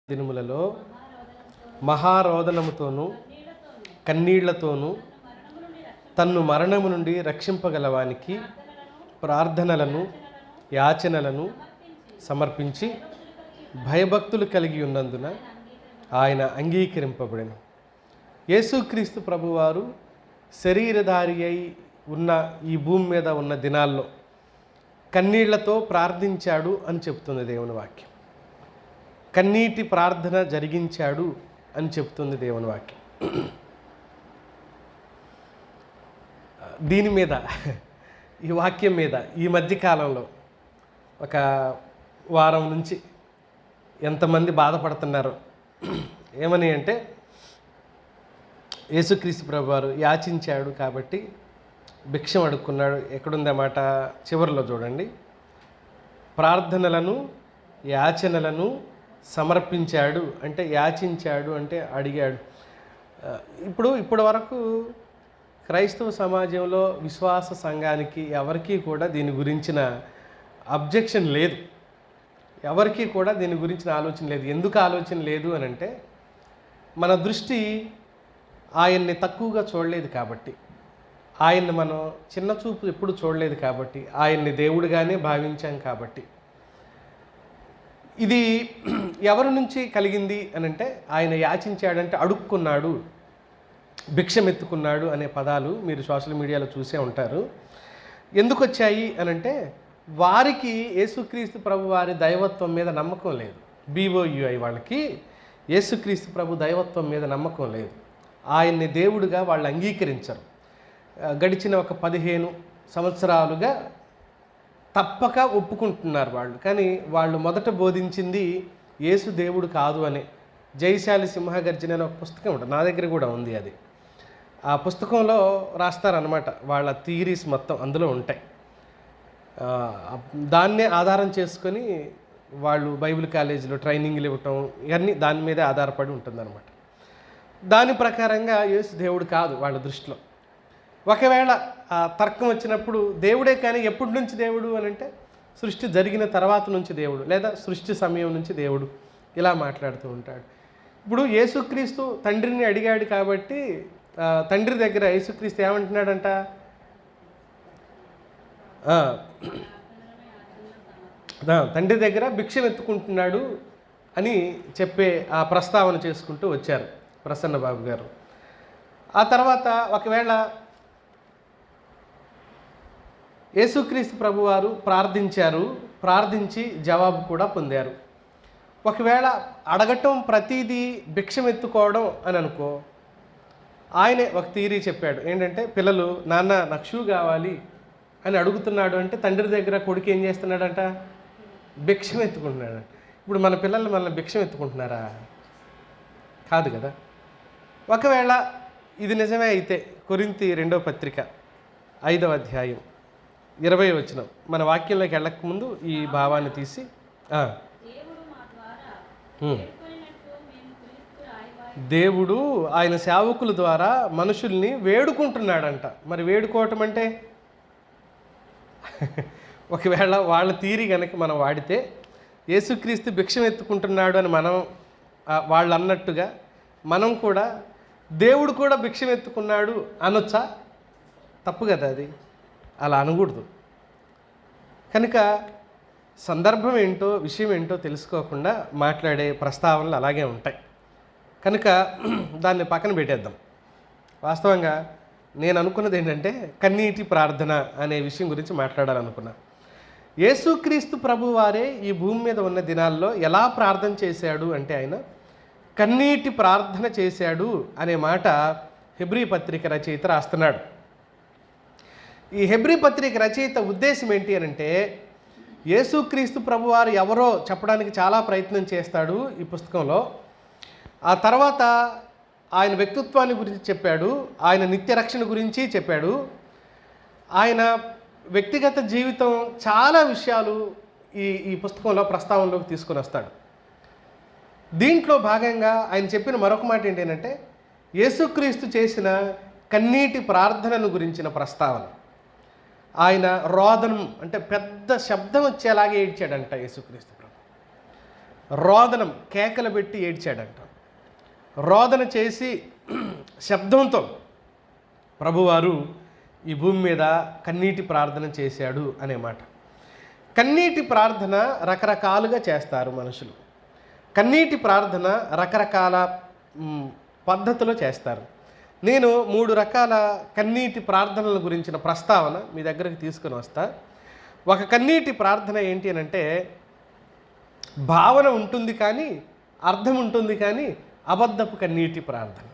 దినములలో మహారోదనముతోనూ కన్నీళ్లతోనూ తన్ను మరణము నుండి రక్షింపగలవానికి ప్రార్థనలను యాచనలను సమర్పించి భయభక్తులు కలిగి ఉన్నందున ఆయన అంగీకరింపబడెను. యేసుక్రీస్తు ప్రభువారు శరీరధారి అయి ఉన్న ఈ భూమి మీద ఉన్న దినాల్లో కన్నీళ్లతో ప్రార్థించాడు అని చెప్తుంది దేవుని వాక్యం. కన్నీటి ప్రార్థన జరిగించాడు అని చెప్తుంది దేవుని వాక్యం. దీని మీద, ఈ వాక్యం మీద ఈ మధ్యకాలంలో ఒక వారం నుంచి ఎంతమంది బాధపడుతున్నారు. ఏమని అంటే, యేసుక్రీస్తు ప్రభువారు యాచించాడు కాబట్టి భిక్షం అడుక్కున్నాడు. ఎక్కడుందన్నమాట? చివరిలో చూడండి. ప్రార్థనలను యాచనలను సమర్పించాడు అంటే, యాచించాడు అంటే అడిగాడు. ఇప్పటి వరకు క్రైస్తవ సమాజంలో విశ్వాస సంఘానికి ఎవరికీ కూడా దీని గురించిన అబ్జెక్షన్ లేదు. ఎవరికీ కూడా దీని గురించిన ఆలోచన లేదు. ఎందుకు ఆలోచన లేదు అని అంటే, మన దృష్టి ఆయన్ని తక్కువగా చూడలేదు కాబట్టి, ఆయన్ని మనం చిన్న చూపు ఎప్పుడు చూడలేదు కాబట్టి, ఆయన్ని దేవుడిగానే భావించాం కాబట్టి. ఇది ఎవరి నుంచి కలిగింది అని అంటే, ఆయన యాచించాడంటే అడుక్కున్నాడు, భిక్షమెత్తుకున్నాడు అనే పదాలు మీరు సోషల్ మీడియాలో చూసే ఉంటారు. ఎందుకు వచ్చాయి అని అంటే, వారికి యేసుక్రీస్తు ప్రభు వారి దైవత్వం మీద నమ్మకం లేదు. BOUI వాళ్ళకి యేసుక్రీస్తు ప్రభు దైవత్వం మీద నమ్మకం లేదు. ఆయన్ని దేవుడిగా వాళ్ళు అంగీకరించరు. గడిచిన ఒక 15 సంవత్సరాలుగా తప్పక ఒప్పుకుంటున్నారు వాళ్ళు. కానీ వాళ్ళు మొదట బోధించింది యేసు దేవుడు కాదు అని. జయశాలి సింహగర్జన అనే ఒక పుస్తకం ఉంటుంది, నా దగ్గర కూడా ఉంది. అది ఆ పుస్తకంలో రాస్తారనమాట. వాళ్ళ థియరీస్ మొత్తం అందులో ఉంటాయి. దాన్నే ఆధారం చేసుకొని వాళ్ళు బైబిల్ కాలేజీలో ట్రైనింగ్లు ఇవ్వటం ఇవన్నీ దాని మీదే ఆధారపడి ఉంటుందన్నమాట. దాని ప్రకారంగా యేసు దేవుడు కాదు వాళ్ళ దృష్టిలో. ఒకవేళ ఆ తర్కం వచ్చినప్పుడు దేవుడే, కానీ ఎప్పటి నుంచి దేవుడు అని అంటే, సృష్టి జరిగిన తర్వాత నుంచి దేవుడు, లేదా సృష్టి సమయం నుంచి దేవుడు, ఇలా మాట్లాడుతూ ఉంటాడు. ఇప్పుడు యేసుక్రీస్తు తండ్రిని అడిగాడు కాబట్టి తండ్రి దగ్గర యేసుక్రీస్తు ఏమంటున్నాడంట? తండ్రి దగ్గర భిక్షం ఎత్తుకుంటున్నాడు అని చెప్పే ఆ ప్రస్తావన చేసుకుంటూ వచ్చారు ప్రసన్న బాబు గారు. ఆ తర్వాత ఒకవేళ యేసుక్రీస్తు ప్రభువారు ప్రార్థించారు, ప్రార్థించి జవాబు కూడా పొందారు. ఒకవేళ అడగటం ప్రతిదీ భిక్షం ఎత్తుకోవడం అని అనుకో, ఆయనే ఒక థియరీ చెప్పాడు. ఏంటంటే, పిల్లలు నాన్న నాకు షూ కావాలి అని అడుగుతున్నాడు అంటే, తండ్రి దగ్గర కొడుకు ఏం చేస్తున్నాడంట? భిక్షం ఎత్తుకుంటున్నాడు. ఇప్పుడు మన పిల్లలు మనల్ని భిక్షం ఎత్తుకుంటున్నారా? కాదు కదా. ఒకవేళ ఇది నిజమే అయితే, కొరింథీ 2వ పత్రిక 5వ అధ్యాయం 20వ వచనం, మన వాక్యంలోకి వెళ్ళకముందు ఈ భావాన్ని తీసి, దేవుడు ఆయన సేవకుల ద్వారా మనుషుల్ని వేడుకుంటున్నాడంట. మరి వేడుకోవటం అంటే, ఒకవేళ వాళ్ళ థియరీ కనుక మనం వాడితే, యేసుక్రీస్తు భిక్షం ఎత్తుకుంటున్నాడు అని మనం వాళ్ళు అన్నట్టుగా మనం కూడా దేవుడు కూడా భిక్షం ఎత్తుకున్నాడు అనొచ్చా? తప్పు కదా అది. అలా అనకూడదు. కనుక సందర్భం ఏంటో, విషయం ఏంటో తెలుసుకోకుండా మాట్లాడే ప్రస్తావనలు అలాగే ఉంటాయి. కనుక దాన్ని పక్కన పెట్టేద్దాం. వాస్తవంగా నేను అనుకున్నది ఏంటంటే, కన్నీటి ప్రార్థన అనే విషయం గురించి మాట్లాడాలనుకున్నా. యేసుక్రీస్తు ప్రభువారే ఈ భూమి మీద ఉన్న దినాల్లో ఎలా ప్రార్థన చేశాడు అంటే, ఆయన కన్నీటి ప్రార్థన చేశాడు అనే మాట హెబ్రీ పత్రిక రచయిత రాస్తున్నాడు. ఈ హెబ్రీ పత్రిక రచయిత ఉద్దేశం ఏంటి అని అంటే, యేసుక్రీస్తు ప్రభువారు ఎవరో చెప్పడానికి చాలా ప్రయత్నం చేస్తాడు ఈ పుస్తకంలో. ఆ తర్వాత ఆయన వ్యక్తిత్వాన్ని గురించి చెప్పాడు, ఆయన నిత్య రక్షణ గురించి చెప్పాడు, ఆయన వ్యక్తిగత జీవితం, చాలా విషయాలు ఈ పుస్తకంలో ప్రస్తావనలోకి తీసుకొని వస్తాడు. దీంట్లో భాగంగా ఆయన చెప్పిన మరొక మాట ఏంటంటే, యేసుక్రీస్తు చేసిన కన్నీటి ప్రార్థనను గురించిన ప్రస్తావన. ఆయన రోదనం అంటే పెద్ద శబ్దం వచ్చేలాగే ఏడ్చాడంట యేసుక్రీస్తు ప్రభు. రోదనం, కేకలు పెట్టి ఏడ్చాడంట. రోదన చేసి శబ్దంతో ప్రభువారు ఈ భూమి మీద కన్నీటి ప్రార్థన చేశాడు అనే మాట. కన్నీటి ప్రార్థన రకరకాలుగా చేస్తారు మనుషులు. కన్నీటి ప్రార్థన రకరకాల పద్ధతిలో చేస్తారు. నేను 3 రకాల కన్నీటి ప్రార్థనల గురించిన ప్రస్తావన మీ దగ్గరికి తీసుకుని వస్తా. ఒక కన్నీటి ప్రార్థన ఏంటి అని అంటే, భావన ఉంటుంది కానీ అర్థం ఉంటుంది కానీ అబద్ధపు కన్నీటి ప్రార్థన.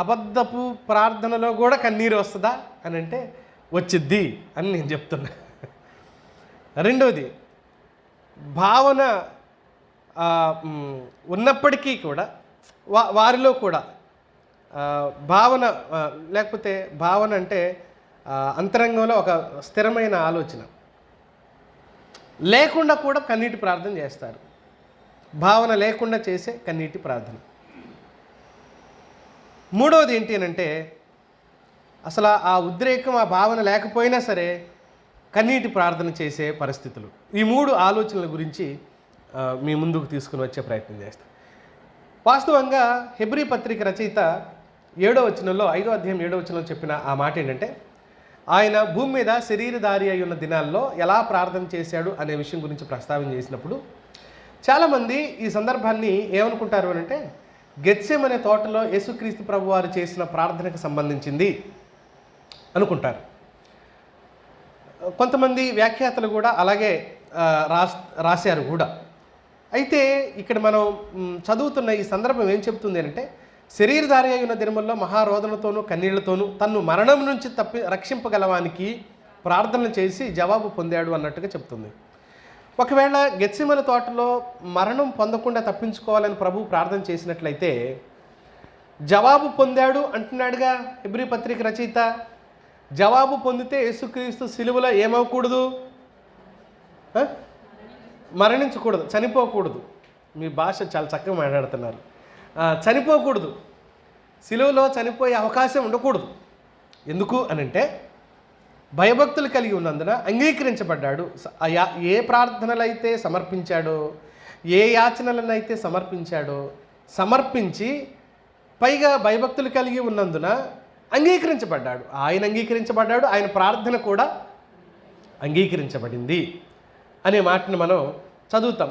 అబద్ధపు ప్రార్థనలో కూడా కన్నీరు వస్తుందా అని అంటే వచ్చిద్ది అని నేను చెప్తున్నా. రెండవది, భావన ఉన్నప్పటికీ కూడా వారిలో కూడా భావన లేకపోతే భావన అంటే అంతరంగంలో ఒక స్థిరమైన ఆలోచన లేకుండా కూడా కన్నీటి ప్రార్థన చేస్తారు. భావన లేకుండా చేసే కన్నీటి ప్రార్థన. మూడవది ఏంటి అని అంటే, అసలు ఆ ఉద్రేకం, ఆ భావన లేకపోయినా సరే కన్నీటి ప్రార్థన చేసే పరిస్థితులు. ఈ 3 ఆలోచనల గురించి మీ ముందుకు తీసుకుని వచ్చే ప్రయత్నం చేస్తాం. వాస్తవంగా హెబ్రీ పత్రిక రచయిత 7వ వచనంలో 5వ అధ్యాయం 7వ వచనంలో చెప్పిన ఆ మాట ఏంటంటే, ఆయన భూమి మీద శరీరధారి అయి ఉన్న దినాల్లో ఎలా ప్రార్థన చేశాడు అనే విషయం గురించి ప్రస్తావన చేసినప్పుడు చాలామంది ఈ సందర్భాన్ని ఏమనుకుంటారు అని అంటే, గెత్సెమనే తోటలో యేసుక్రీస్తు ప్రభువారు చేసిన ప్రార్థనకు సంబంధించింది అనుకుంటారు. కొంతమంది వ్యాఖ్యాతలు కూడా అలాగే రాశారు కూడా. అయితే ఇక్కడ మనం చదువుతున్న ఈ సందర్భం ఏం చెప్తుంది అంటే, శరీరధారి అయిన దినముల్లో మహారోదనతోనూ కన్నీళ్లతోనూ తన్ను మరణం నుంచి రక్షింపగలవానికి ప్రార్థన చేసి జవాబు పొందాడు అన్నట్టుగా చెప్తుంది. ఒకవేళ గెత్సెమనే తోటలో మరణం పొందకుండా తప్పించుకోవాలని ప్రభువు ప్రార్థన చేసినట్లయితే జవాబు పొందాడు అంటున్నాడుగా హెబ్రీ పత్రిక రచయిత. జవాబు పొందితే యేసుక్రీస్తు సిలువలో ఏమవకూడదు? మరణించకూడదు, చనిపోకూడదు. మీ భాష చాలా చక్కగా మాట్లాడుతున్నారు. చనిపోకూడదు, సిలువలో చనిపోయే అవకాశం ఉండకూడదు. ఎందుకు అనంటే, భయభక్తులు కలిగి ఉన్నందున అంగీకరించబడ్డాడు. ఏ ప్రార్థనలైతే సమర్పించాడో, ఏ యాచనలనైతే సమర్పించి పైగా భయభక్తులు కలిగి ఉన్నందున అంగీకరించబడ్డాడు. ఆయన అంగీకరించబడ్డాడు, ఆయన ప్రార్థన కూడా అంగీకరించబడింది అనే మాటను మనం చదువుతాం.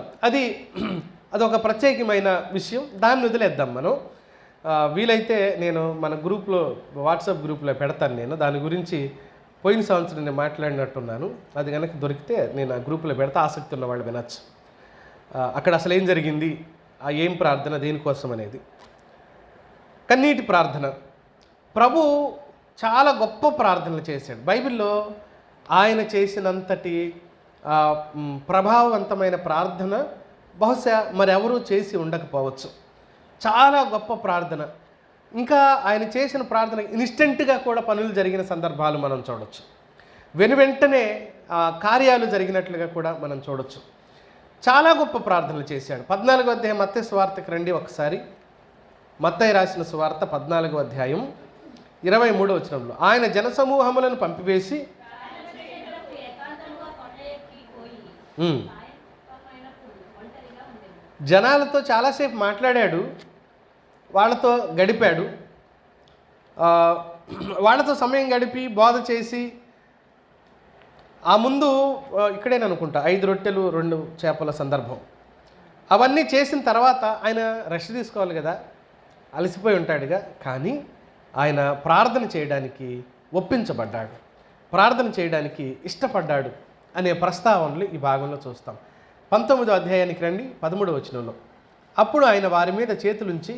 అదొక ప్రత్యేకమైన విషయం. దాన్ని వదిలేద్దాం మనం. వీలైతే నేను మన గ్రూప్లో, వాట్సాప్ గ్రూప్లో పెడతాను. నేను దాని గురించి పోయిన సంవత్సరం నేను మాట్లాడినట్టున్నాను. అది కనుక దొరికితే నేను ఆ గ్రూప్లో పెడతా, ఆసక్తి ఉన్న వాళ్ళు వినొచ్చు. అక్కడ అసలు ఏం జరిగింది, ఏం ప్రార్థన, దేనికోసం అనేది. కన్నీటి ప్రార్థన. ప్రభు చాలా గొప్ప ప్రార్థనలు చేశాడు. బైబిల్లో ఆయన చేసినంతటి ప్రభావవంతమైన ప్రార్థన బహుశా మరెవరూ చేసి ఉండకపోవచ్చు. చాలా గొప్ప ప్రార్థన. ఇంకా ఆయన చేసిన ప్రార్థన ఇన్స్టెంట్గా కూడా పనులు జరిగిన సందర్భాలు మనం చూడవచ్చు. వెంటనే కార్యాలు జరిగినట్లుగా కూడా మనం చూడవచ్చు. చాలా గొప్ప ప్రార్థనలు చేశాడు. 14వ అధ్యాయం మత్తయి సువార్తకు రండి ఒకసారి. మత్తయి రాసిన సువార్త 14వ అధ్యాయం 23వ వచనంలో, ఆయన జనసమూహములను పంపివేసి జనాలతో చాలాసేపు మాట్లాడాడు, వాళ్ళతో గడిపాడు. వాళ్ళతో సమయం గడిపి బోధ చేసి ఆ ముందు ఇక్కడేననుకుంటా 5 రొట్టెలు 2 చేపల సందర్భం. అవన్నీ చేసిన తర్వాత ఆయన రెస్ట్ తీసుకోవాలి కదా, అలసిపోయి ఉంటాడుగా. కానీ ఆయన ప్రార్థన చేయడానికి ఒప్పించబడ్డాడు, ప్రార్థన చేయడానికి ఇష్టపడ్డాడు అనే ప్రస్తావనలు ఈ భాగంలో చూస్తాం. 19వ అధ్యాయానికి రండి, 13వ వచనంలో, అప్పుడు ఆయన వారి మీద చేతులుంచి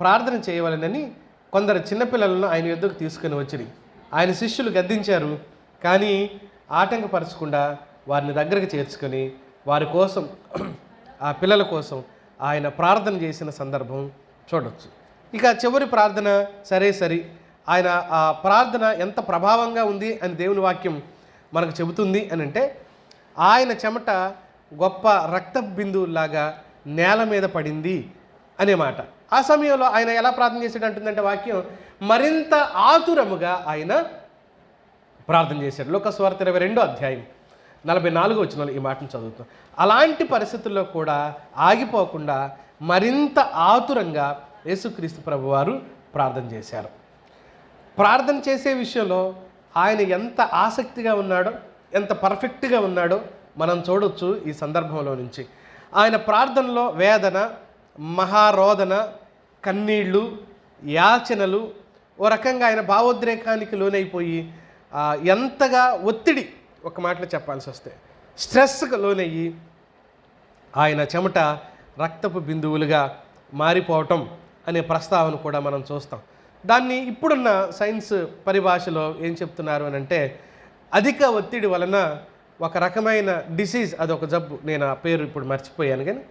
ప్రార్థన చేయవలెనని కొందరు చిన్నపిల్లలను ఆయన యొద్దకు తీసుకుని వచ్చిరి. ఆయన శిష్యులు గద్దించారు, కానీ ఆటంకపరచకుండా వారిని దగ్గరకు చేర్చుకొని వారి కోసం, ఆ పిల్లల కోసం ఆయన ప్రార్థన చేసిన సందర్భం చూడవచ్చు. ఇక చివరి ప్రార్థన సరే ఆయన ఆ ప్రార్థన ఎంత ప్రభావంగా ఉంది అని దేవుని వాక్యం మనకు చెబుతుంది అని అంటే, ఆయన చెమట గొప్ప రక్త బిందువులాగా నేల మీద పడింది అనే మాట. ఆ సమయంలో ఆయన ఎలా ప్రార్థన చేశాడు అంటుందంటే వాక్యం, మరింత ఆతురముగా ఆయన ప్రార్థన చేశాడు. లూకా సువార్త 22వ అధ్యాయం 44 వచనంలో ఈ మాటను చదువుతాం. అలాంటి పరిస్థితుల్లో కూడా ఆగిపోకుండా మరింత ఆతురంగా యేసుక్రీస్తు ప్రభువారు ప్రార్థన చేశారు. ప్రార్థన చేసే విషయంలో ఆయన ఎంత ఆసక్తిగా ఉన్నాడో, ఎంత పర్ఫెక్ట్గా ఉన్నాడో మనం చూడొచ్చు ఈ సందర్భంలో నుంచి. ఆయన ప్రార్థనలో వేదన, మహారోదన, కన్నీళ్ళు, యాచనలు, ఓ రకంగా ఆయన భావోద్రేకానికి లోనైపోయి ఎంతగా ఒత్తిడి, ఒక మాటలో చెప్పాల్సి వస్తే స్ట్రెస్కి లోనయ్యి ఆయన చెమట రక్తపు బిందువులుగా మారిపోవటం అనే ప్రస్తావన కూడా మనం చూస్తాం. దాన్ని ఇప్పుడున్న సైన్స్ పరిభాషలో ఏం చెప్తున్నారు అని అంటే, అధిక ఒత్తిడి వలన ఒక రకమైన డిసీజ్, అదొక జబ్బు, నేను ఆ పేరు ఇప్పుడు మర్చిపోయాను, కానీ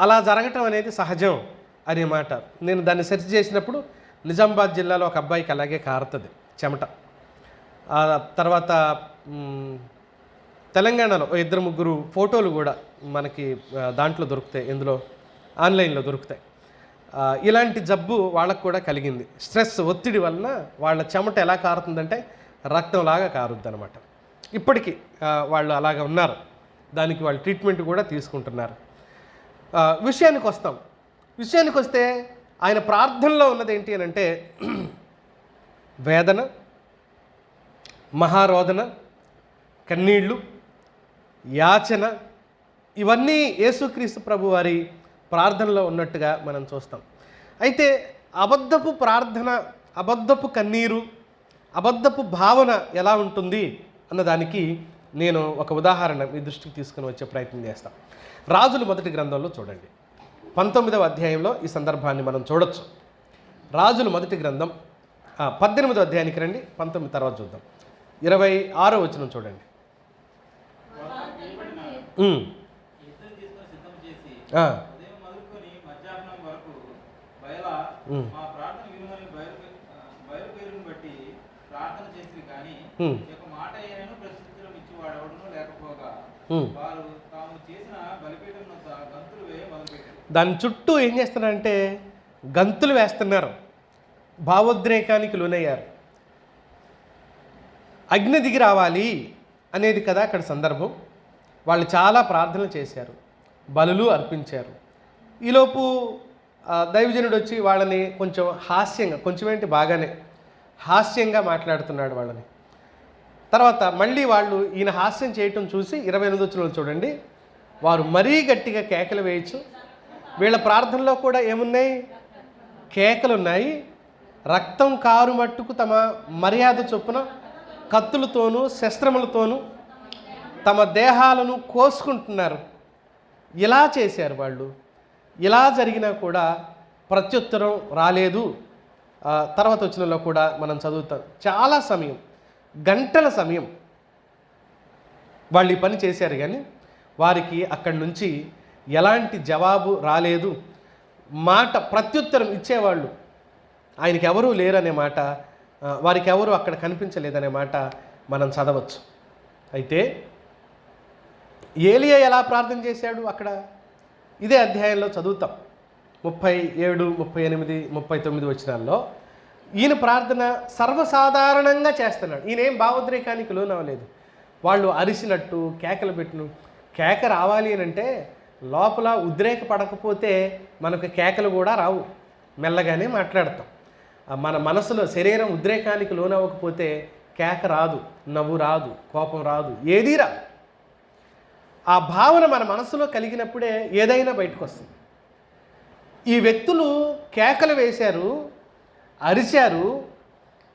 అలా జరగటం అనేది సహజం అనే మాట. నేను దాన్ని సెర్చ్ చేసినప్పుడు నిజామాబాద్ జిల్లాలో ఒక అబ్బాయికి అలాగే కారుతుంది చెమట. తర్వాత తెలంగాణలో 2-3 ఫోటోలు కూడా మనకి దాంట్లో దొరుకుతాయి, ఎందులో ఆన్లైన్లో దొరుకుతాయి. ఇలాంటి జబ్బు వాళ్ళకు కూడా కలిగింది. స్ట్రెస్, ఒత్తిడి వలన వాళ్ళ చెమట ఎలా కారుతుందంటే రక్తంలాగా కారుద్ది అనమాట. ఇప్పటికీ వాళ్ళు అలాగ ఉన్నారు, దానికి వాళ్ళు ట్రీట్మెంట్ కూడా తీసుకుంటున్నారు. విషయానికి వస్తే ఆయన ప్రార్థనలో ఉన్నది ఏంటి అని అంటే వేదన, మహారోదన, కన్నీళ్ళు, యాచన, ఇవన్నీ యేసుక్రీస్తు ప్రభు వారి ప్రార్థనలో ఉన్నట్టుగా మనం చూస్తాం. అయితే అబద్ధపు ప్రార్థన, అబద్ధపు కన్నీరు, అబద్ధపు భావన ఎలా ఉంటుంది అన్నదానికి నేను ఒక ఉదాహరణ మీ దృష్టికి తీసుకుని వచ్చే ప్రయత్నం చేస్తాను. రాజుల మొదటి గ్రంథంలో చూడండి, 19వ అధ్యాయంలో ఈ సందర్భాన్ని మనం చూడొచ్చు. రాజుల మొదటి గ్రంథం 18వ అధ్యాయానికి రండి, 19 తర్వాత చూద్దాం. 26వ వచనం చూడండి. దాని చుట్టూ ఏం చేస్తున్నారంటే గంతులు వేస్తున్నారు, భావోద్రేకానికి లోనయ్యారు. అగ్ని దిగి రావాలి అనేది కదా అక్కడ సందర్భం. వాళ్ళు చాలా ప్రార్థనలు చేశారు, బలులు అర్పించారు. ఈలోపు దైవజనుడు వచ్చి వాళ్ళని కొంచెం హాస్యంగా, కొంచెం ఏంటి బాగానే హాస్యంగా మాట్లాడుతున్నాడు వాళ్ళని. తర్వాత మళ్ళీ వాళ్ళు ఈయన హాస్యం చేయటం చూసి 28వ వచనంలో చూడండి, వారు మరీ గట్టిగా కేకలు వేయచ్చు. వీళ్ళ ప్రార్థనలో కూడా ఏమున్నాయి? కేకలు ఉన్నాయి. రక్తం కారు మట్టుకు తమ మర్యాద చొప్పున కత్తులతోనూ శస్త్రములతోనూ తమ దేహాలను కోసుకుంటున్నారు. ఇలా చేశారు వాళ్ళు. ఇలా జరిగినా కూడా ప్రత్యుత్తరం రాలేదు. తర్వాత వచనంలో కూడా మనం చదువుతాం, చాలా సమయం, గంటల సమయం వాళ్ళు ఈ పని చేశారు, కానీ వారికి అక్కడి నుంచి ఎలాంటి జవాబు రాలేదు. మాట ప్రత్యుత్తరం ఇచ్చేవాళ్ళు ఆయనకి ఎవరూ లేరనే మాట, వారికి ఎవరు అక్కడ కనిపించలేదనే మాట మనం చదవచ్చు. అయితే ఏలియా ఎలా ప్రార్థన చేశాడు అక్కడ ఇదే అధ్యాయంలో చదువుతాం. 37, 38, 39 వచనాల్లో ఈయన ప్రార్థన సర్వసాధారణంగా చేస్తున్నాడు. ఈయనేం భావోద్రేకానికి లోనవ్వలేదు. వాళ్ళు అరిసినట్టు కేకలు పెట్టిన, కేక రావాలి అని అంటే లోపల ఉద్రేక పడకపోతే మనకు కేకలు కూడా రావు, మెల్లగానే మాట్లాడతాం. మన మనసులో శరీరం ఉద్రేకానికి లోనవ్వకపోతే కేక రాదు, నవ్వు రాదు, కోపం రాదు, ఏదీ రాదు. ఆ భావన మన మనసులో కలిగినప్పుడే ఏదైనా బయటకు వస్తుంది. ఈ వ్యక్తులు కేకలు వేశారు, అరిచారు,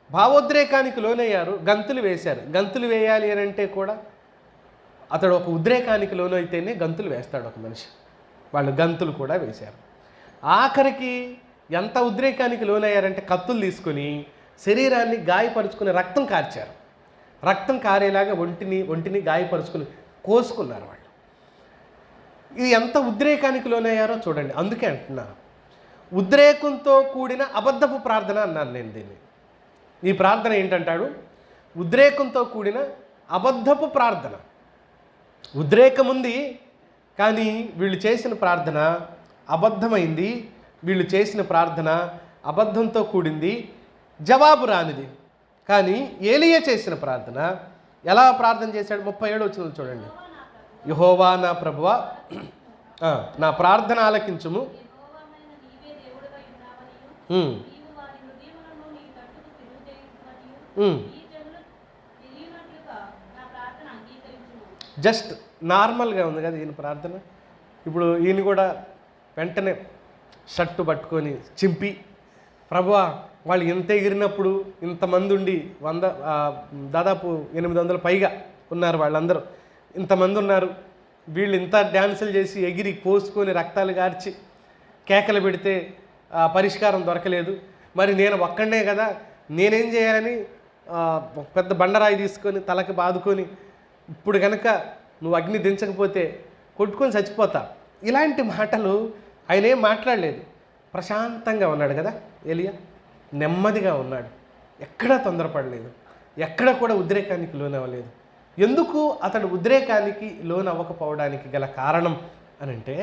భావోద్రేకానికి లోనయ్యారు, గంతులు వేశారు. గంతులు వేయాలి అని అంటే కూడా అతడు ఒక ఉద్రేకానికి లోనైతేనే గంతులు వేస్తాడు ఒక మనిషి. వాళ్ళు గంతులు కూడా వేశారు. ఆఖరికి ఎంత ఉద్రేకానికి లోనయ్యారంటే కత్తులు తీసుకొని శరీరాన్ని గాయపరుచుకుని రక్తం కార్చారు. రక్తం కారేలాగా ఒంటిని గాయపరుచుకుని కోసుకున్నారు వాళ్ళు. ఇది ఎంత ఉద్రేకానికి లోనయ్యారో చూడండి. అందుకే అంటున్నా, ఉద్రేకంతో కూడిన అబద్ధపు ప్రార్థన అన్నాను నేను దీన్ని. ఈ ప్రార్థన ఏంటంటాడు? ఉద్రేకంతో కూడిన అబద్ధపు ప్రార్థన. ఉద్రేకం ఉంది, కానీ వీళ్ళు చేసిన ప్రార్థన అబద్ధమైంది. వీళ్ళు చేసిన ప్రార్థన అబద్ధంతో కూడింది, జవాబు రానిది. కానీ ఏలియా చేసిన ప్రార్థన ఎలా ప్రార్థన చేశాడు? 37 వచనం చూడండి. యెహోవా నా ప్రభువా, నా ప్రార్థన ఆలకించుము. జస్ట్ నార్మల్గా ఉంది కదా ఈయన ప్రార్థన. ఇప్పుడు ఈయన కూడా వెంటనే షర్టు పట్టుకొని చింపి, ప్రభువా వాళ్ళు ఎంత ఎగిరినప్పుడు ఇంతమంది ఉండి దాదాపు 800 పైగా ఉన్నారు, వాళ్ళందరూ ఇంతమంది ఉన్నారు, వీళ్ళు ఇంత డ్యాన్సులు చేసి ఎగిరి కోసుకొని రక్తాలు గార్చి కేకలు పెడితే పరిష్కారం దొరకలేదు, మరి నేను ఒక్కడే కదా, నేనేం చేయాలని పెద్ద బండరాయి తీసుకొని తలకి బాదుకొని, ఇప్పుడు కనుక నువ్వు అగ్ని దించకపోతే కొట్టుకొని చచ్చిపోతా. ఇలాంటి మాటలు ఆయన ఏం మాట్లాడలేదు. ప్రశాంతంగా ఉన్నాడు కదా ఏలియా, నెమ్మదిగా ఉన్నాడు, ఎక్కడా తొందరపడలేదు, ఎక్కడ కూడా ఉద్రేకానికి లోనవ్వలేదు. ఎందుకు అతడు ఉద్రేకానికి లోనవ్వకపోవడానికి గల కారణం అని అంటే,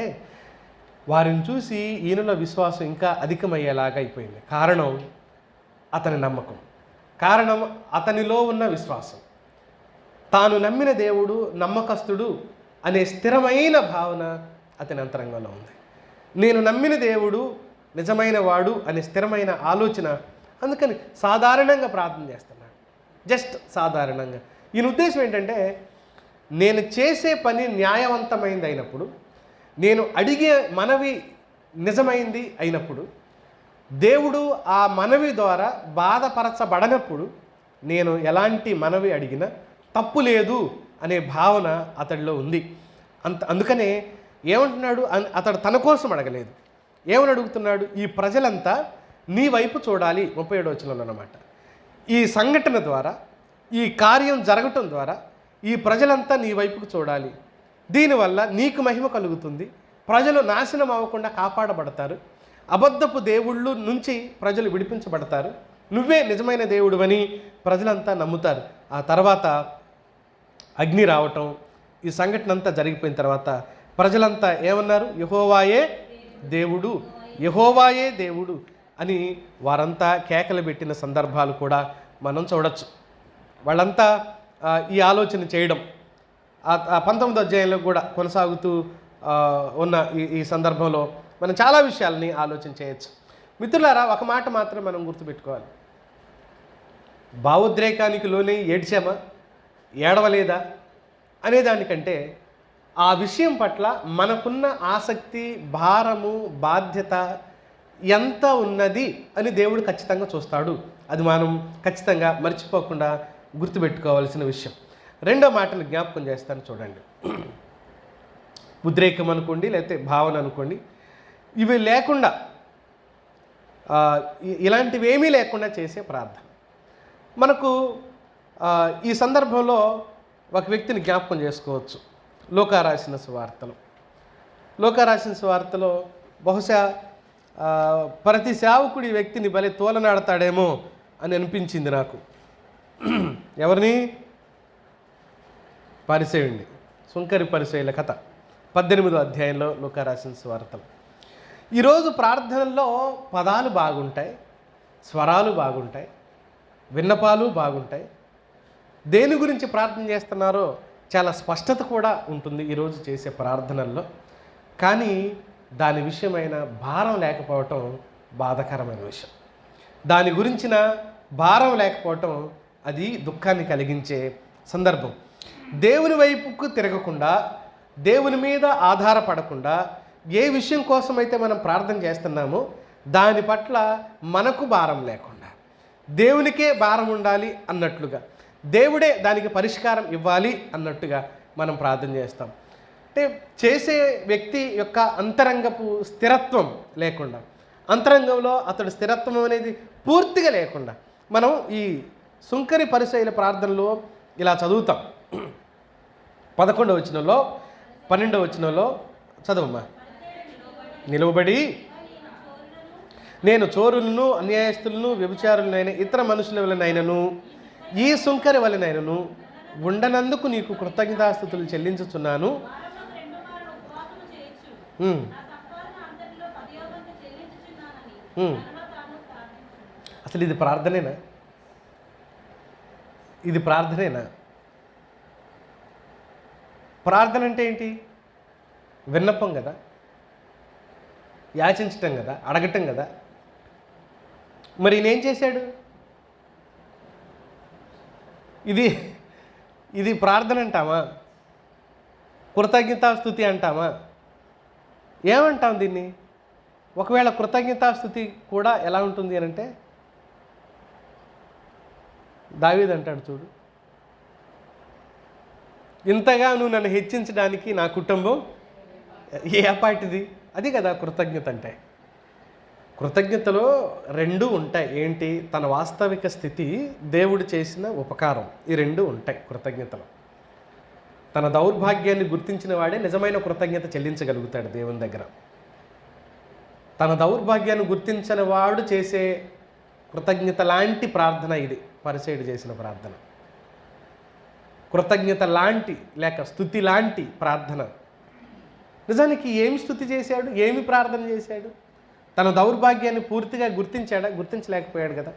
వారిని చూసి ఈయనలో విశ్వాసం ఇంకా అధికమయ్యేలాగా అయిపోయింది. కారణం అతని నమ్మకం, కారణం అతనిలో ఉన్న విశ్వాసం. తాను నమ్మిన దేవుడు నమ్మకస్తుడు అనే స్థిరమైన భావన అతని అంతరంగంలో ఉంది. నేను నమ్మిన దేవుడు నిజమైన వాడు అనే స్థిరమైన ఆలోచన. అందుకని సాధారణంగా ప్రార్థన చేస్తున్నాడు, జస్ట్ సాధారణంగా. ఈయన ఉద్దేశం ఏంటంటే, నేను చేసే పని న్యాయవంతమైంది అయినప్పుడు, నేను అడిగే మనవి నిజమైంది అయినప్పుడు, దేవుడు ఆ మనవి ద్వారా బాధపరచబడనప్పుడు, నేను ఎలాంటి మనవి అడిగినా తప్పు లేదు అనే భావన అతడిలో ఉంది. అందుకనే ఏమంటున్నాడు, అతడు తన కోసం అడగలేదు. ఏమని అడుగుతున్నాడు? ఈ ప్రజలంతా నీ వైపు చూడాలి. 37 వచనంలో అన్నమాట. ఈ సంఘటన ద్వారా, ఈ కార్యం జరగటం ద్వారా ఈ ప్రజలంతా నీ వైపుకు చూడాలి. దీనివల్ల నీకు మహిమ కలుగుతుంది, ప్రజలు నాశనం అవ్వకుండా కాపాడబడతారు, అబద్ధపు దేవుళ్ళు నుంచి ప్రజలు విడిపించబడతారు, నువ్వే నిజమైన దేవుడివని ప్రజలంతా నమ్ముతారు. ఆ తర్వాత అగ్ని రావటం, ఈ సంఘటన అంతా జరిగిపోయిన తర్వాత ప్రజలంతా ఏమన్నారు? యెహోవాయే దేవుడు, యెహోవాయే దేవుడు అని వారంతా కేకలు పెట్టిన సందర్భాలు కూడా మనం చూడొచ్చు. వాళ్ళంతా ఈ ఆలోచన చేయడం 19వ అధ్యాయంలో కూడా కొనసాగుతూ ఉన్న ఈ సందర్భంలో మనం చాలా విషయాలని ఆలోచన చేయొచ్చు. మిత్రులారా, ఒక మాట మాత్రం మనం గుర్తుపెట్టుకోవాలి. భావోద్రేకానికి లోనే ఏడ్చామా, ఏడవలేదా అనేదానికంటే ఆ విషయం పట్ల మనకున్న ఆసక్తి, భారము, బాధ్యత ఎంత ఉన్నది అని దేవుడు ఖచ్చితంగా చూస్తాడు. అది మనం ఖచ్చితంగా మర్చిపోకుండా గుర్తుపెట్టుకోవాల్సిన విషయం. రెండో మాటను జ్ఞాపకం చేస్తాను చూడండి. ఉద్రేకం అనుకోండి, లేకపోతే భావన అనుకోండి, ఇవి లేకుండా, ఇలాంటివి ఏమీ లేకుండా చేసే ప్రార్థన. మనకు ఈ సందర్భంలో ఒక వ్యక్తిని జ్ఞాపకం చేసుకోవచ్చు. లూకా రాసిన సువార్తలో బహుశా ప్రతి సేవకుడి వ్యక్తిని భలే తోలనాడతాడేమో అని అనిపించింది నాకు. ఎవరిని? పరిసయ్యుణ్ణి, సుంకరి పరిసయ్యుల కథ 18వ అధ్యాయంలో లూకా రాసిన సువార్తలు. ఈరోజు ప్రార్థనల్లో పదాలు బాగుంటాయి, స్వరాలు బాగుంటాయి, విన్నపాలు బాగుంటాయి, దేని గురించి ప్రార్థన చేస్తున్నారో చాలా స్పష్టత కూడా ఉంటుంది ఈరోజు చేసే ప్రార్థనల్లో. కానీ దాని విషయమైన భారం లేకపోవటం బాధాకరమైన విషయం. దాని గురించిన భారం లేకపోవటం అది దుఃఖాన్ని కలిగించే సందర్భం. దేవుని వైపుకు తిరగకుండా, దేవుని మీద ఆధారపడకుండా, ఏ విషయం కోసమైతే మనం ప్రార్థన చేస్తున్నామో దాని పట్ల మనకు భారం లేకుండా, దేవునికే భారం ఉండాలి అన్నట్లుగా, దేవుడే దానికి పరిష్కారం ఇవ్వాలి అన్నట్టుగా మనం ప్రార్థన చేస్తాం. అంటే చేసే వ్యక్తి యొక్క అంతరంగపు స్థిరత్వం లేకుండా, అంతరంగంలో అతడు స్థిరత్వం అనేది పూర్తిగా లేకుండా మనం ఈ సుంకరి పరిసయ్యుల ప్రార్థనలో ఇలా చదువుతాం. 11వ వచనంలో, 12వ వచనంలో చదవమ్మా. నిలువబడి, నేను చోరులను, అన్యాయస్తులను, వ్యభిచారులనైన ఇతర మనుషుల వలనైనను ఈ సుంకరి వలనైనను ఉండనందుకు నీకు కృతజ్ఞతాస్తుతులు చెల్లించుచున్నాను. అసలు ఇది ప్రార్థనేనా? ప్రార్థన అంటే ఏంటి? విన్నపం కదా, యాచించటం కదా, అడగటం కదా. మరి ఈయనేం చేశాడు? ఇది ఇది ప్రార్థన అంటామా? కృతజ్ఞతాస్తుతి అంటామా? ఏమంటాం దీన్ని? ఒకవేళ కృతజ్ఞతాస్తుతి కూడా ఎలా ఉంటుంది అని అంటే, దావీదు అంటాడు చూడు, ఇంతగా నువ్వు నన్ను హెచ్చించడానికి నా కుటుంబం ఏపాటిది. అది కదా కృతజ్ఞత అంటే. కృతజ్ఞతలో రెండు ఉంటాయి. ఏంటి? తన వాస్తవిక స్థితి, దేవుడు చేసిన ఉపకారం, ఈ రెండు ఉంటాయి కృతజ్ఞతలో. తన దౌర్భాగ్యాన్ని గుర్తించిన వాడే నిజమైన కృతజ్ఞత చెల్లించగలుగుతాడు దేవుని దగ్గర. తన దౌర్భాగ్యాన్ని గుర్తించిన వాడు చేసే కృతజ్ఞత లాంటి ప్రార్థన ఇది పరిసయ్యుడు చేసిన ప్రార్థన. కృతజ్ఞత లాంటి లేక స్తుతి లాంటి ప్రార్థన. నిజానికి ఏమి స్తుతి చేశాడు? ఏమి ప్రార్థన చేశాడు? తన దౌర్భాగ్యాన్ని పూర్తిగా గుర్తించాడా? గుర్తించలేకపోయాడు కదా.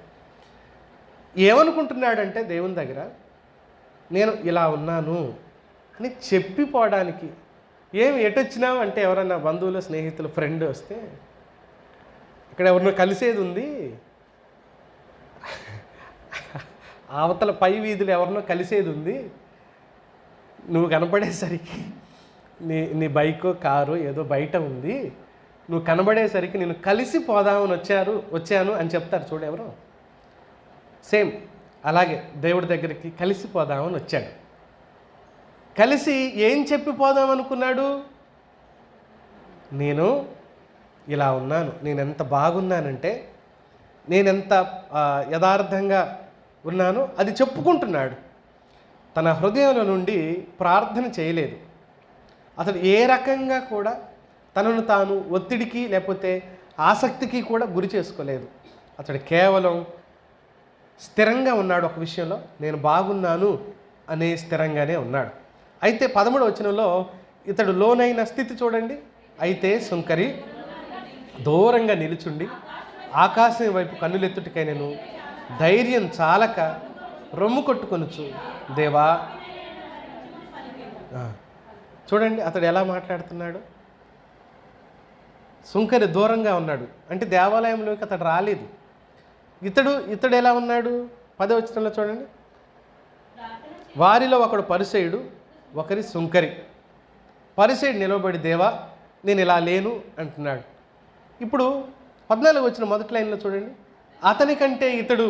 ఏమనుకుంటున్నాడంటే దేవుని దగ్గర, నేను ఇలా ఉన్నాను అని చెప్పిపోవడానికి. ఏమి ఎటొచ్చినావు అంటే, ఎవరన్నా బంధువులు, స్నేహితులు, ఫ్రెండ్ వస్తే, ఇక్కడ ఎవరినో కలిసేది ఉంది, అవతల పై వీధులు ఎవరినో కలిసేది ఉంది, నువ్వు కనపడేసరికి నీ బైకో కారు ఏదో బయట ఉంది, నువ్వు కనబడేసరికి నేను కలిసి పోదామని వచ్చాను అని చెప్తారు చూడు ఎవరు. సేమ్ అలాగే దేవుడి దగ్గరికి కలిసిపోదామని వచ్చాడు. కలిసి ఏం చెప్పిపోదాం అనుకున్నాడు? నేను ఇలా ఉన్నాను, నేనెంత బాగున్నానంటే, నేనెంత యథార్థంగా ఉన్నానో అది చెప్పుకుంటున్నాడు. తన హృదయంలో నుండి ప్రార్థన చేయలేదు. అతడు ఏ రకంగా కూడా తనను తాను ఒత్తిడికి లేకపోతే ఆసక్తికి కూడా గురి చేసుకోలేదు. అతడు కేవలం స్థిరంగా ఉన్నాడు. ఒక విషయంలో నేను బాగున్నాను అనే స్థిరంగానే ఉన్నాడు. అయితే 13వ వచనంలో ఇతడు లోనైన స్థితి చూడండి. అయితే సుంకరి దూరంగా నిలుచుండి ఆకాశం వైపు కన్నులెత్తుటికైనను ధైర్యం చాలక రొమ్ము కొట్టుకొనుచు, దేవా. చూడండి అతడు ఎలా మాట్లాడుతున్నాడు. సుంకరి దూరంగా ఉన్నాడు అంటే దేవాలయంలోకి అతడు రాలేదు. ఇతడు ఎలా ఉన్నాడు? 10వ వచనంలో చూడండి. వారిలో ఒకడు పరిసయ్యుడు, ఒకరి సుంకరి. పరిసయ్యుడు నిలబడి, దేవా నేను ఇలా లేను అంటున్నాడు. ఇప్పుడు 14వ వచనం మొదటి లైన్లో చూడండి. అతని కంటే ఇతడు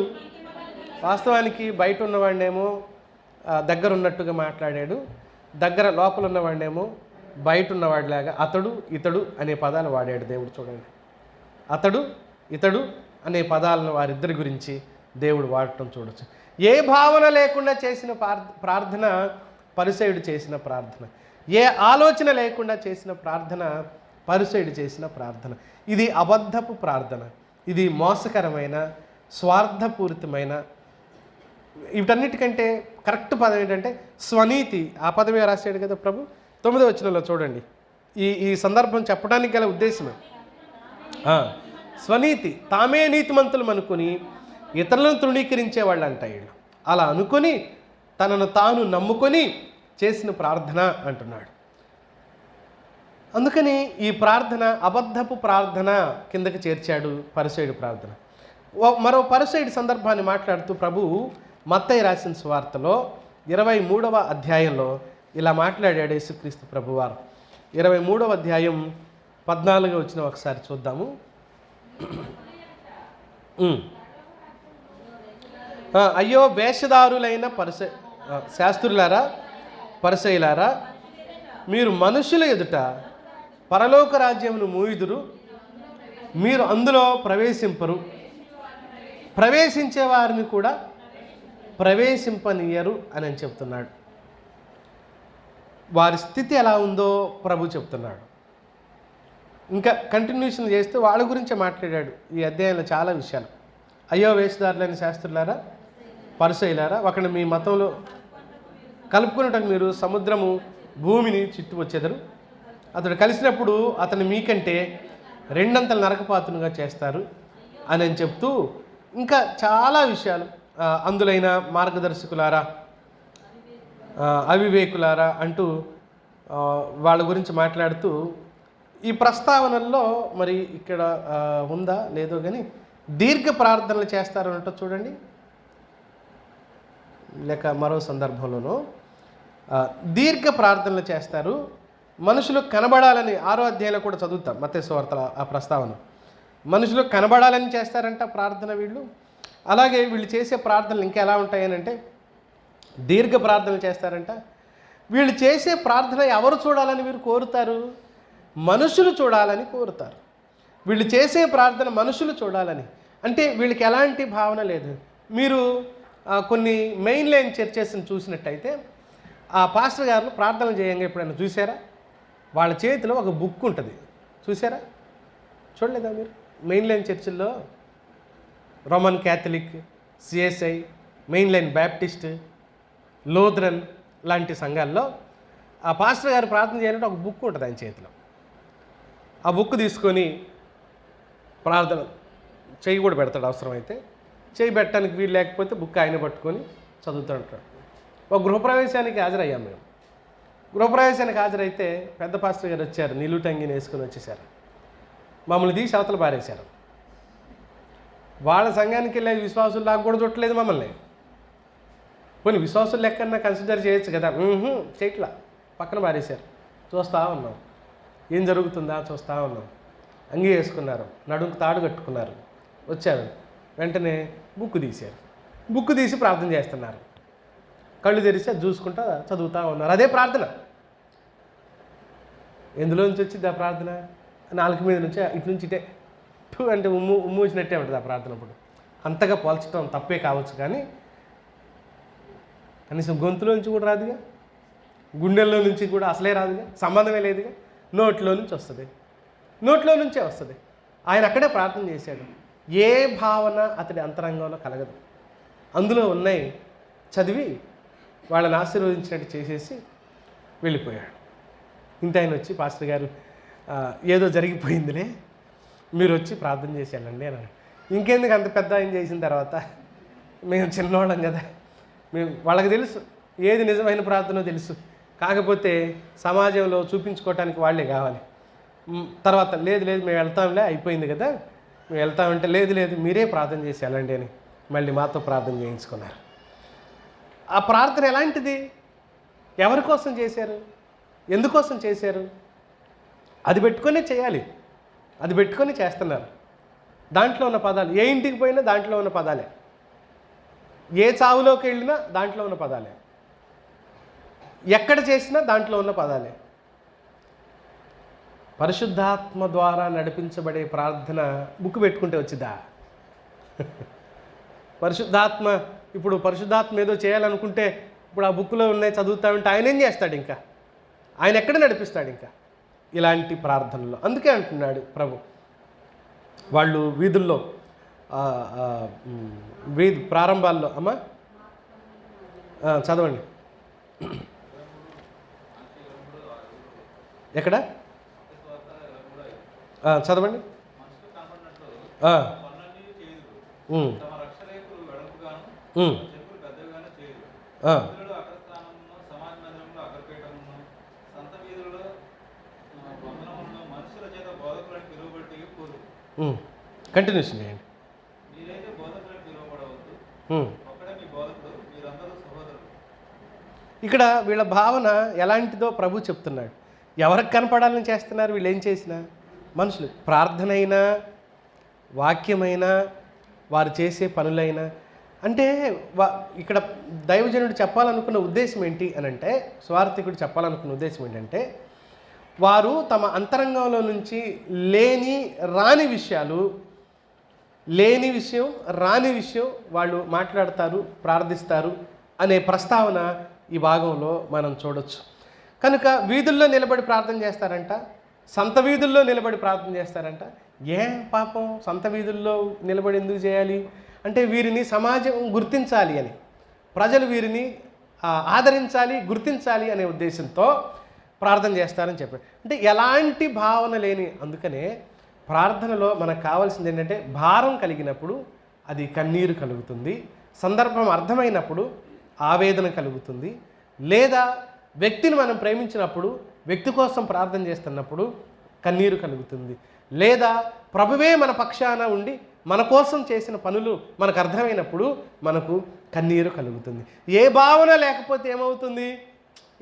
వాస్తవానికి బయట ఉన్నవాడినేమో దగ్గర ఉన్నట్టుగా మాట్లాడాడు, దగ్గర లోపల ఉన్నవాడినేమో బయట ఉన్నవాడిలాగా అతడు ఇతడు అనే పదాలు వాడాడు దేవుడు. చూడండి, అతడు ఇతడు అనే పదాలను వారిద్దరి గురించి దేవుడు వాడటం చూడొచ్చు. ఏ భావన లేకుండా చేసిన ప్రార్థన పరిసయ్యుడు చేసిన ప్రార్థన. ఏ ఆలోచన లేకుండా చేసిన ప్రార్థన పరిసయ్యుడు చేసిన ప్రార్థన. ఇది అబద్ధపు ప్రార్థన. ఇది మోసకరమైన, స్వార్థపూరితమైన, వీటన్నిటికంటే కరెక్ట్ పదం ఏంటంటే స్వనీతి. ఆ పదమే రాశాడు కదా ప్రభు. 9వ వచనంలో చూడండి. ఈ సందర్భం చెప్పడానికి గల ఉద్దేశమే స్వనీతి. తామే నీతిమంతులు అనుకుని ఇతరులను తృణీకరించే వాళ్ళు అంట వీళ్ళు. అలా అనుకొని తనను తాను నమ్ముకొని చేసిన ప్రార్థన అంటున్నాడు. అందుకని ఈ ప్రార్థన అబద్ధపు ప్రార్థన కిందకి చేర్చాడు పరిసయ్యుడు ప్రార్థన. మరో పరిసయ్యుడి సందర్భాన్ని మాట్లాడుతూ ప్రభు మత్తయి రాసిన సువార్తలో 23వ అధ్యాయంలో ఇలా మాట్లాడాడు యేసుక్రీస్తు ప్రభువారు. 23వ అధ్యాయం 14వ వచనం ఒకసారి చూద్దాము. అయ్యో వేషధారులైన శాస్త్రులారా, పరిసయ్యులారా, మీరు మనుషుల ఎదుట పరలోక రాజ్యమును మూయుదురు, మీరు అందులో ప్రవేశింపరు, ప్రవేశించే వారిని కూడా ప్రవేశింపనీయరు అని చెప్తున్నాడు. వారి స్థితి ఎలా ఉందో ప్రభు చెప్తున్నాడు. ఇంకా కంటిన్యూషన్ చేస్తూ వాళ్ళ గురించే మాట్లాడాడు ఈ అధ్యాయంలో చాలా విషయాలు. అయ్యో వేషధారులైన శాస్త్రులారా, పరిసయ్యులారా, ఒకటి మీ మతంలో కలుపుకున్నట్టు మీరు సముద్రము భూమిని చుట్టూ వచ్చేదరు. అతడు కలిసినప్పుడు అతను మీకంటే 2 అంతల నరకపాతునుగా చేస్తారు అని చెప్తూ ఇంకా చాలా విషయాలు, అందులైన మార్గదర్శకులారా, అవివేకులారా అంటూ వాళ్ళ గురించి మాట్లాడుతూ ఈ ప్రస్తావనల్లో మరి ఇక్కడ ఉందా లేదో కానీ దీర్ఘ ప్రార్థనలు చేస్తారన్నట్టు చూడండి, లేక మరో సందర్భంలోనూ దీర్ఘ ప్రార్థనలు చేస్తారు, మనుషులు కనబడాలని 6వ అధ్యాయంలో కూడా చదువుతాం మత్తయి సువార్తల ఆ ప్రస్తావన. మనుషులు కనబడాలని చేస్తారంట ప్రార్థన వీళ్ళు. అలాగే వీళ్ళు చేసే ప్రార్థనలు ఇంకా ఎలా ఉంటాయనంటే దీర్ఘ ప్రార్థనలు చేస్తారంట. వీళ్ళు చేసే ప్రార్థన ఎవరు చూడాలని వీరు కోరుతారు? మనుషులు చూడాలని కోరుతారు. వీళ్ళు చేసే ప్రార్థన మనుషులు చూడాలని. అంటే వీళ్ళకి ఎలాంటి భావన లేదు. మీరు కొన్ని మెయిన్ లైన్ చర్చెస్ని చూసినట్టయితే ఆ పాస్టర్ గారు ప్రార్థనలు చేయంగా ఎప్పుడైనా చూసారా? వాళ్ళ చేతిలో ఒక బుక్ ఉంటుంది, చూసారా? చూడలేదా మీరు? మెయిన్ లైన్ చర్చిల్లో Roman Catholic, CSI, main line Baptist, Lutheran లాంటి సంఘాల్లో ఆ పాస్టర్ గారు ప్రార్థన చేయాలంటే ఒక బుక్ ఉంటుంది ఆయన చేతిలో. ఆ బుక్ తీసుకొని ప్రార్థన చెయ్యి కూడా పెడతాడు, అవసరమైతే చెయ్యి పెట్టడానికి వీలు లేకపోతే బుక్ ఆయన పట్టుకొని చదువుతూ ఉంటాడు. ఒక గృహప్రవేశానికి హాజరయ్యాం మేము. గృహప్రవేశానికి హాజరైతే పెద్ద పాస్టర్ గారు వచ్చారు, నిలుటంగిని వేసుకొని వచ్చేసారు. మమ్మల్ని తీసి అవతల పారేశారు. వాళ్ళ సంఘానికి వెళ్ళే విశ్వాసులు నాకు కూడా చుట్టలేదు మమ్మల్ని. కొన్ని విశ్వాసులు లెక్కన్నా కన్సిడర్ చేయొచ్చు కదా, చేయట్లా, పక్కన పారేశారు. చూస్తూ ఉన్నాం ఏం జరుగుతుందా, చూస్తూ ఉన్నాం. అంగీ వేసుకున్నారు, నడుముకు తాడు కట్టుకున్నారు, వచ్చారు. వెంటనే బుక్ తీశారు. బుక్ తీసి ప్రార్థన చేస్తున్నారు. కళ్ళు తెరిచి అది చూసుకుంటా చదువుతూ ఉన్నారు. అదే ప్రార్థన. ఎందులో నుంచి వచ్చింది ఆ ప్రార్థన? నాలుగు మీద నుంచి ఇటు నుంచి ఇటే అంటే ఉమ్ము వచ్చినట్టే ఉంటుంది ఆ ప్రార్థన. అప్పుడు అంతగా పోల్చడం తప్పే కావచ్చు, కానీ కనీసం గొంతులో నుంచి కూడా రాదుగా, గుండెల్లో నుంచి కూడా అసలే రాదుగా, సంబంధమే లేదుగా. నోట్లో నుంచి వస్తుంది, నోట్లో నుంచే వస్తుంది. ఆయన అక్కడే ప్రార్థన చేశాడు. ఏ భావన అతడి అంతరంగంలో కలగదు. అందులో ఉన్నాయి చదివి వాళ్ళని ఆశీర్వదించినట్టు చేసేసి వెళ్ళిపోయాడు. ఇంత ఆయన వచ్చి పాస్టర్ గారు ఏదో జరిగిపోయిందిలే, మీరు వచ్చి ప్రార్థన చేసి వెళ్ళండి అని. ఇంకెందుకు అంత పెద్ద ఆయన చేసిన తర్వాత, మేము చిన్నవాళ్ళం కదా, మేము వాళ్ళకి తెలుసు ఏది నిజమైన ప్రార్థనో తెలుసు. కాకపోతే సమాజంలో చూపించుకోవటానికి వాళ్ళే కావాలి. తర్వాత లేదు మేము వెళ్తాంలే, అయిపోయింది కదా, మేము వెళ్తామంటే లేదు మీరే ప్రార్థన చేసి వెళ్ళండి అని మళ్ళీ మాతో ప్రార్థన చేయించుకున్నారు. ఆ ప్రార్థన ఎలాంటిది? ఎవరి కోసం చేశారు? ఎందుకోసం చేశారు? అది పెట్టుకొనే చేయాలి, అది పెట్టుకొని చేస్తున్నారు. దాంట్లో ఉన్న పదాలు, ఏ ఇంటికి పోయినా దాంట్లో ఉన్న పదాలే, ఏ చావులోకి వెళ్ళినా దాంట్లో ఉన్న పదాలే, ఎక్కడ చేసినా దాంట్లో ఉన్న పదాలే. పరిశుద్ధాత్మ ద్వారా నడిపించబడే ప్రార్థన బుక్ పెట్టుకుంటే వచ్చిందా? ఇప్పుడు పరిశుద్ధాత్మ ఏదో చేయాలనుకుంటే ఇప్పుడు ఆ బుక్లో ఉన్నాయి చదువుతా ఉంటే ఆయన ఏం చేస్తాడు? ఇంకా ఆయన ఎక్కడ నడిపిస్తాడు? ఇంకా ఇలాంటి ప్రార్థనలో. అందుకే అంటున్నాడు ప్రభు, వాళ్ళు వీధుల్లో ప్రారంభాల్లో అమ్మా చదవండి, ఎక్కడ చదవండి. కంటిన్యూషన్ చేయండి. ఇక్కడ వీళ్ళ భావన ఎలాంటిదో ప్రభు చెప్తున్నాడు. ఎవరికి కనపడాలని చేస్తున్నారు వీళ్ళు? ఏం చేసినా మనుషులు, ప్రార్థన అయినా వాక్యమైనా వారు చేసే పనులైనా. అంటే ఇక్కడ దైవజనుడు చెప్పాలనుకున్న ఉద్దేశం ఏంటి అని అంటే, స్వార్థికుడు చెప్పాలనుకున్న ఉద్దేశం ఏంటంటే, వారు తమ అంతరంగంలో నుంచి రాని విషయం వాళ్ళు మాట్లాడతారు, ప్రార్థిస్తారు అనే ప్రస్తావన ఈ భాగంలో మనం చూడొచ్చు. కనుక వీధుల్లో నిలబడి ప్రార్థన చేస్తారంట, సంత వీధుల్లో నిలబడి ప్రార్థన చేస్తారంట. పాపం సంత వీధుల్లో నిలబడి ఎందుకు చేయాలి అంటే, వీరిని సమాజం గుర్తించాలి అని, ప్రజలు వీరిని ఆదరించాలి, గుర్తించాలి అనే ఉద్దేశంతో ప్రార్థన చేస్తారని చెప్పారు. అంటే ఎలాంటి భావన లేని, అందుకనే ప్రార్థనలో మనకు కావాల్సింది ఏంటంటే, భారం కలిగినప్పుడు అది కన్నీరు కలుగుతుంది, సందర్భం అర్థమైనప్పుడు ఆవేదన కలుగుతుంది, లేదా వ్యక్తిని మనం ప్రేమించినప్పుడు వ్యక్తి కోసం ప్రార్థన చేస్తున్నప్పుడు కన్నీరు కలుగుతుంది. లేదా ప్రభువే మన పక్షాన ఉండి మన కోసం చేసిన పనులు మనకు అర్థమైనప్పుడు మనకు కన్నీరు కలుగుతుంది. ఏ భావన లేకపోతే ఏమవుతుంది?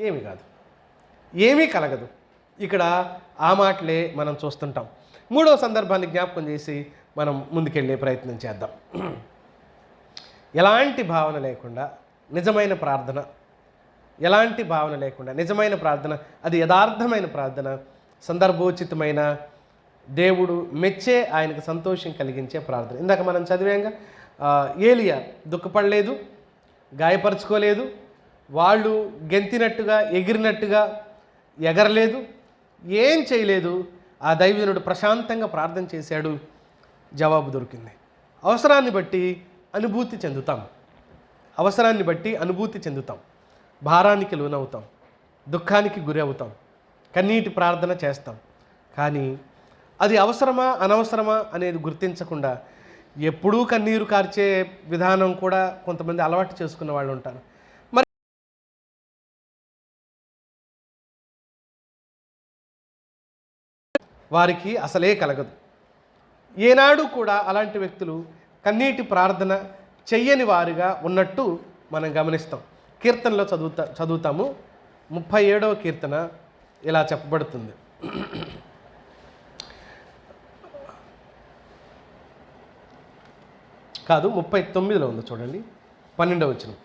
ఏమీ కాదు, ఏమీ కలగదు. ఇక్కడ ఆ మాటలే మనం చూస్తుంటాం. మూడవ సందర్భాన్ని జ్ఞాపకం చేసి మనం ముందుకెళ్ళే ప్రయత్నం చేద్దాం. ఎలాంటి భావన లేకుండా నిజమైన ప్రార్థన, ఎలాంటి భావన లేకుండా నిజమైన ప్రార్థన, అది యథార్థమైన ప్రార్థన, సందర్భోచితమైన, దేవుడు మెచ్చే, ఆయనకు సంతోషం కలిగించే ప్రార్థన. ఇందాక మనం చదివాంగా, ఏలియా దుఃఖపడలేదు, గాయపరచుకోలేదు, వాళ్ళు గెంతినట్టుగా ఎగిరినట్టుగా ఎగరలేదు, ఏం చేయలేదు. ఆ దైవజనుడు ప్రశాంతంగా ప్రార్థన చేశాడు, జవాబు దొరికింది. అవసరాన్ని బట్టి అనుభూతి చెందుతాం, అవసరాన్ని బట్టి అనుభూతి చెందుతాం, భారానికి లోనవుతాం, దుఃఖానికి గురి అవుతాం, కన్నీటి ప్రార్థన చేస్తాం. కానీ అది అవసరమా అనవసరమా అనేది గుర్తించకుండా ఎప్పుడూ కన్నీరు కార్చే విధానం కూడా కొంతమంది అలవాటు చేసుకున్న వాళ్ళు ఉంటారు. మరి వారికి అసలే కలగదు. ఏనాడు కూడా అలాంటి వ్యక్తులు కన్నీటి ప్రార్థన చెయ్యని వారిగా ఉన్నట్టు మనం గమనిస్తాం. కీర్తనలో చదువుతాము. 37వ కీర్తన ఇలా చెప్పబడుతుంది. కాదు, 39లో ఉంది చూడండి, 12వ వచనం.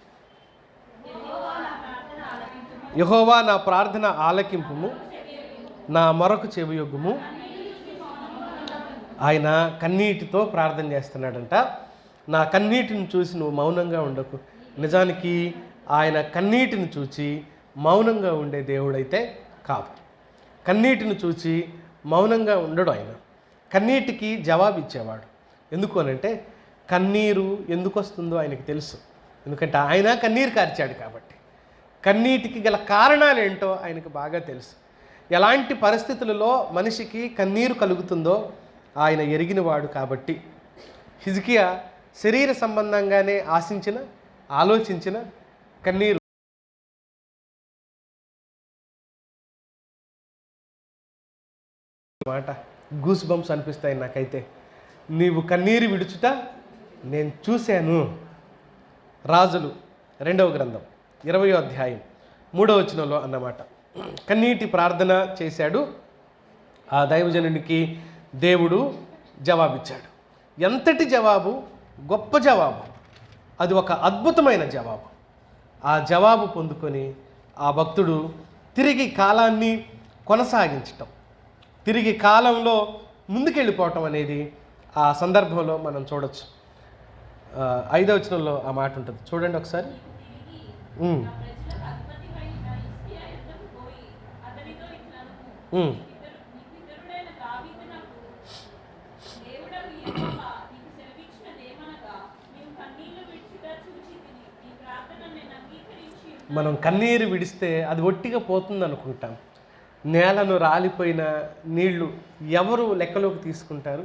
యెహోవా నా ప్రార్థన ఆలకింపుము, నా మొరకు చెవియొగ్గుము. ఆయన కన్నీటితో ప్రార్థన చేస్తున్నాడంట. నా కన్నీటిని చూసి నువ్వు మౌనంగా ఉండకు. నిజానికి ఆయన కన్నీటిని చూచి మౌనంగా ఉండే దేవుడైతే కాదు. కన్నీటిని చూచి మౌనంగా ఉండడు ఆయన. కన్నీటికి జవాబు ఇచ్చేవాడు. ఎందుకు అనంటే కన్నీరు ఎందుకు వస్తుందో ఆయనకు తెలుసు. ఎందుకంటే ఆయన కన్నీరు కార్చాడు కాబట్టి. కన్నీటికి గల కారణాలు ఏంటో ఆయనకు బాగా తెలుసు. ఎలాంటి పరిస్థితులలో మనిషికి కన్నీరు కలుగుతుందో ఆయన ఎరిగినవాడు కాబట్టి హిజ్కియా శరీర సంబంధంగానే ఆశించిన, ఆలోచించిన కన్నీరు మాట గూస్ బంప్స్ అనిపిస్తాయి నాకైతే. నీవు కన్నీరు విడుచుట నేను చూశాను. రాజులు 2వ గ్రంథం 20వ అధ్యాయం 3వ వచనంలో అన్నమాట. కన్నీటి ప్రార్థన చేశాడు. ఆ దైవజనునికి దేవుడు జవాబిచ్చాడు. ఎంతటి జవాబు! గొప్ప జవాబు. అది ఒక అద్భుతమైన జవాబు. ఆ జవాబు పొందుకొని ఆ భక్తుడు తిరిగి కాలాన్ని కొనసాగించటం, తిరిగి కాలంలో ముందుకెళ్ళిపోవటం అనేది ఆ సందర్భంలో మనం చూడొచ్చు. 5వ వచనంలో ఆ మాట ఉంటుంది చూడండి ఒకసారి. మనం కన్నీరు విడిస్తే అది ఒట్టిగా పోతుంది అనుకుంటాం. నేలను రాలిపోయిన నీళ్లు ఎవరు లెక్కలోకి తీసుకుంటారు?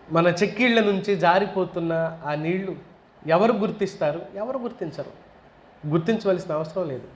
మన చెక్కిళ్ళ నుంచి జారిపోతున్న ఆ నీళ్లు ఎవరు గుర్తిస్తారు? ఎవరు గుర్తించరు. గుర్తించవలసిన అవసరం లేదు.